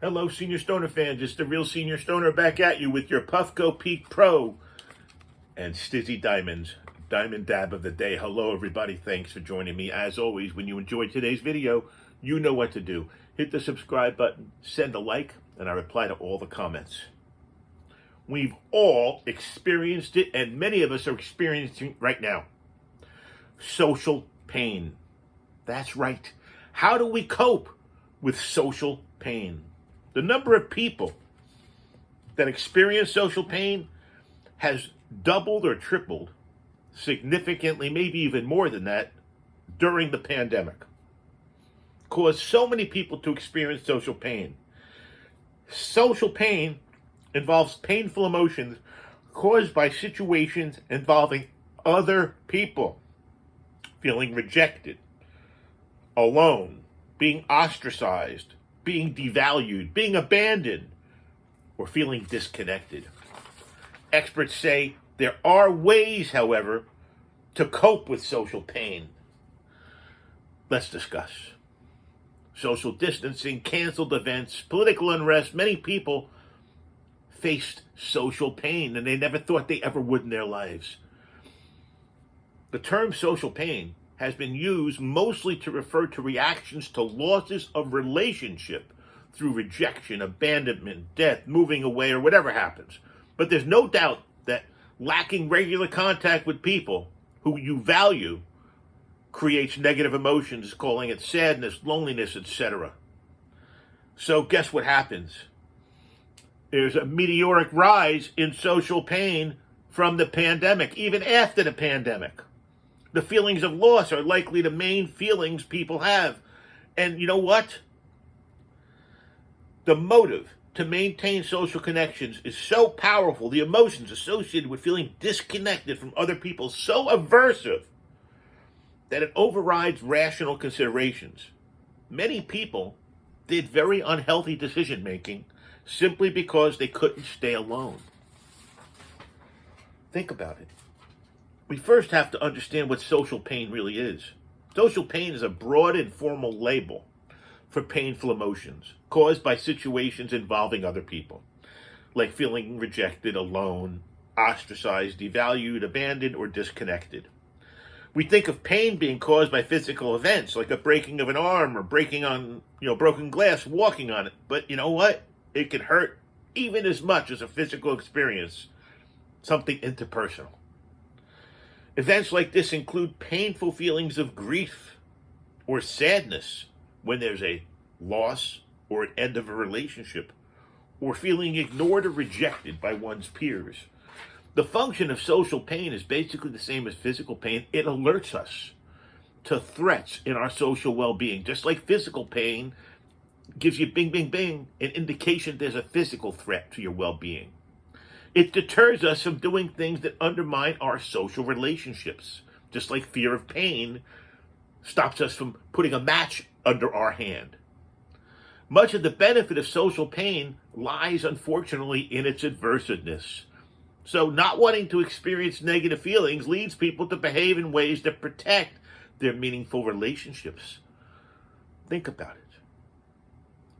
Hello, Senior Stoner fans. It's the real Senior Stoner back at you with your Puffco Peak Pro and Stizzy Diamonds Diamond Dab of the Day. Hello, everybody. Thanks for joining me. As always, when you enjoyed today's video, you know what to do. Hit the subscribe button, send a like, and I reply to all the comments. We've all experienced it, and many of us are experiencing it right now. Social pain. That's right. How do we cope with social pain? The number of people that experience social pain has doubled or tripled significantly, maybe even more than that, during the pandemic. Caused so many people to experience social pain. Social pain involves painful emotions caused by situations involving other people. Feeling rejected, alone, being ostracized, being devalued, being abandoned, or feeling disconnected. Experts say there are ways, however, to cope with social pain. Let's discuss. Social distancing, canceled events, political unrest. Many people faced social pain, and they never thought they ever would in their lives. The term social pain has been used mostly to refer to reactions to losses of relationship through rejection, abandonment, death, moving away, or whatever happens. But there's no doubt that lacking regular contact with people who you value creates negative emotions, calling it sadness, loneliness, etc. So guess what happens? There's a meteoric rise in social pain from the pandemic, even after the pandemic. The feelings of loss are likely the main feelings people have. And you know what? The motive to maintain social connections is so powerful, the emotions associated with feeling disconnected from other people so aversive that it overrides rational considerations. Many people did very unhealthy decision making simply because they couldn't stay alone. Think about it. We first have to understand what social pain really is. Social pain is a broad and formal label for painful emotions caused by situations involving other people, like feeling rejected, alone, ostracized, devalued, abandoned, or disconnected. We think of pain being caused by physical events, like a breaking of an arm or breaking on, broken glass, walking on it. But you know what? It can hurt even as much as a physical experience, something interpersonal. Events like this include painful feelings of grief or sadness when there's a loss or an end of a relationship, or feeling ignored or rejected by one's peers. The function of social pain is basically the same as physical pain. It alerts us to threats in our social well-being. Just like physical pain gives you bing, bing, bing, an indication there's a physical threat to your well-being. It deters us from doing things that undermine our social relationships, just like fear of pain stops us from putting a match under our hand. Much of the benefit of social pain lies, unfortunately, in its adversiveness. So not wanting to experience negative feelings leads people to behave in ways that protect their meaningful relationships. Think about it.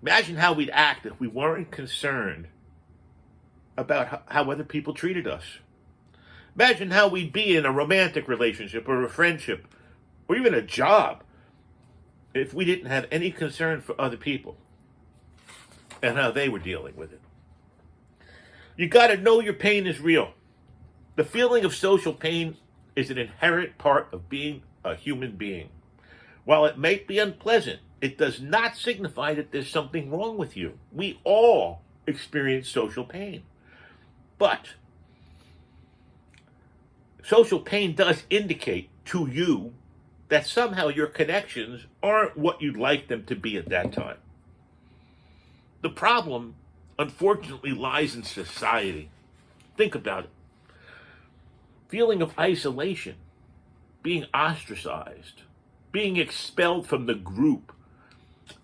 Imagine how we'd act if we weren't concerned about how other people treated us. Imagine how we'd be in a romantic relationship or a friendship or even a job if we didn't have any concern for other people and how they were dealing with it. You got to know your pain is real. The feeling of social pain is an inherent part of being a human being. While it may be unpleasant, it does not signify that there's something wrong with you. We all experience social pain. But social pain does indicate to you that somehow your connections aren't what you'd like them to be at that time. The problem, unfortunately, lies in society. Think about it. Feeling of isolation, being ostracized, being expelled from the group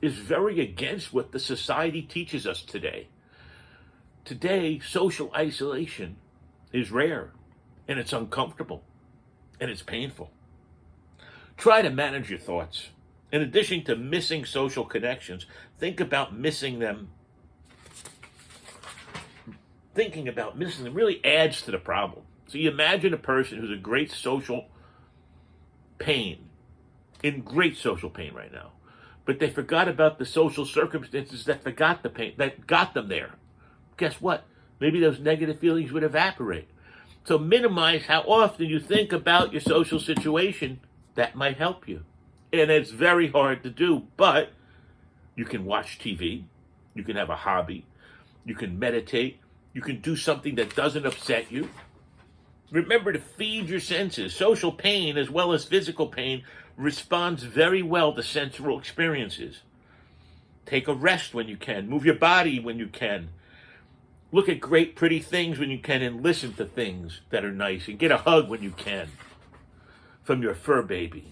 is very against what the society teaches us today. Today, social isolation is rare, and it's uncomfortable, and it's painful. Try to manage your thoughts. In addition to missing social connections, think about missing them thinking about missing them really adds to the problem. So you imagine a person who's a great social pain, in great social pain right now, but they forgot about the social circumstances that forgot the pain, that got them there. Guess what? Maybe those negative feelings would evaporate. So minimize how often you think about your social situation. That might help you. And it's very hard to do, but you can watch TV, you can have a hobby, you can meditate, you can do something that doesn't upset you. Remember to feed your senses. Social pain, as well as physical pain, responds very well to sensual experiences. Take a rest when you can. Move your body when you can. Look at great, pretty things when you can, and listen to things that are nice. And get a hug when you can from your fur baby.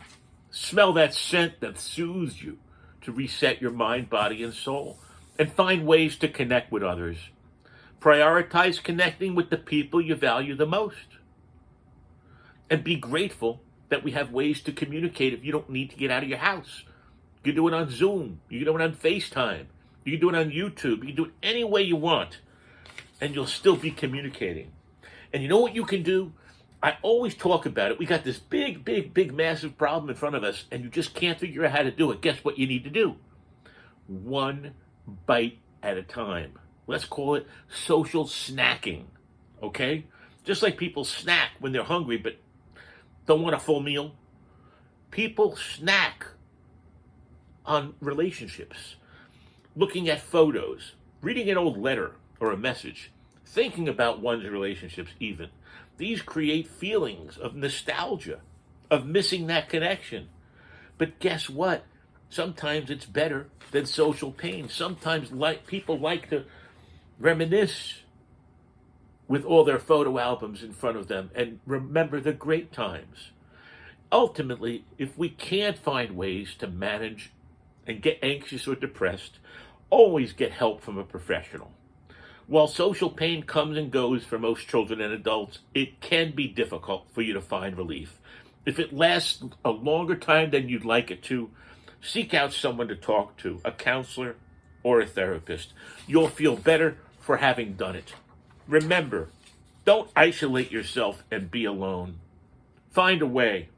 Smell that scent that soothes you to reset your mind, body, and soul. And find ways to connect with others. Prioritize connecting with the people you value the most. And be grateful that we have ways to communicate if you don't need to get out of your house. You can do it on Zoom. You can do it on FaceTime. You can do it on YouTube. You can do it any way you want. And you'll still be communicating. And you know what you can do? I always talk about it. We got this big, massive problem in front of us, and you just can't figure out how to do it. Guess what you need to do? One bite at a time. Let's call it social snacking, okay? Just like people snack when they're hungry but don't want a full meal. People snack on relationships, looking at photos, reading an old letter or a message, thinking about one's relationships even. These create feelings of nostalgia, of missing that connection. But guess what? Sometimes it's better than social pain. Sometimes people like to reminisce with all their photo albums in front of them and remember the great times. Ultimately, if we can't find ways to manage and get anxious or depressed, always get help from a professional. While social pain comes and goes for most children and adults, it can be difficult for you to find relief. If it lasts a longer time than you'd like it to, seek out someone to talk to, a counselor or a therapist. You'll feel better for having done it. Remember, don't isolate yourself and be alone. Find a way.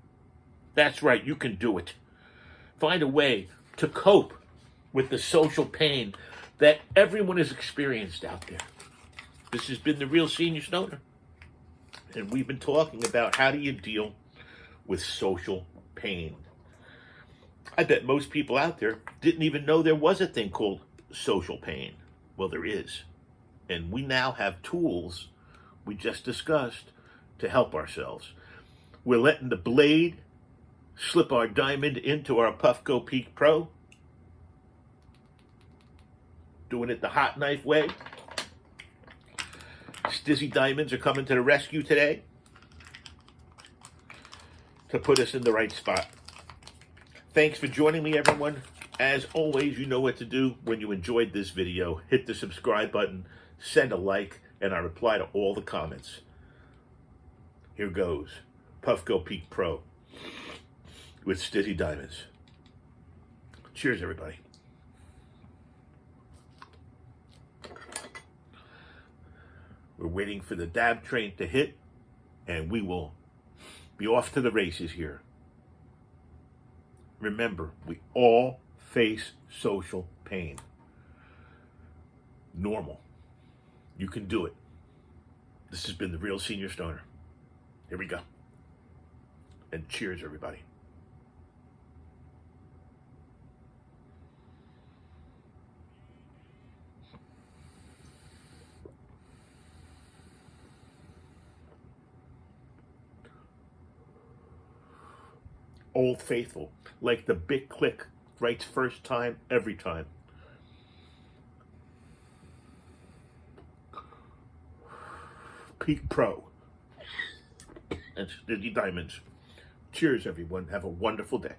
That's right, you can do it. Find a way to cope with the social pain that everyone has experienced out there. This has been The Real Senior Stoner, and we've been talking about how do you deal with social pain. I bet most people out there didn't even know there was a thing called social pain. Well, there is. And we now have tools we just discussed to help ourselves. We're letting the blade slip our diamond into our Puffco Peak Pro. Doing it the hot knife way. Stizzy Diamonds are coming to the rescue today to put us in the right spot. Thanks for joining me, everyone. As always, you know what to do when you enjoyed this video. Hit the subscribe button, send a like, and I reply to all the comments. Here goes. Puffco Peak Pro with Stizzy Diamonds. Cheers, everybody. We're waiting for the dab train to hit, and we will be off to the races here. Remember, we all face social pain. Normal. You can do it. This has been The Real Senior Stoner. Here we go. And cheers, everybody. Old Faithful, like the big click, writes first time, every time. Peak Pro and Stizzy Diamonds. Cheers, everyone. Have a wonderful day.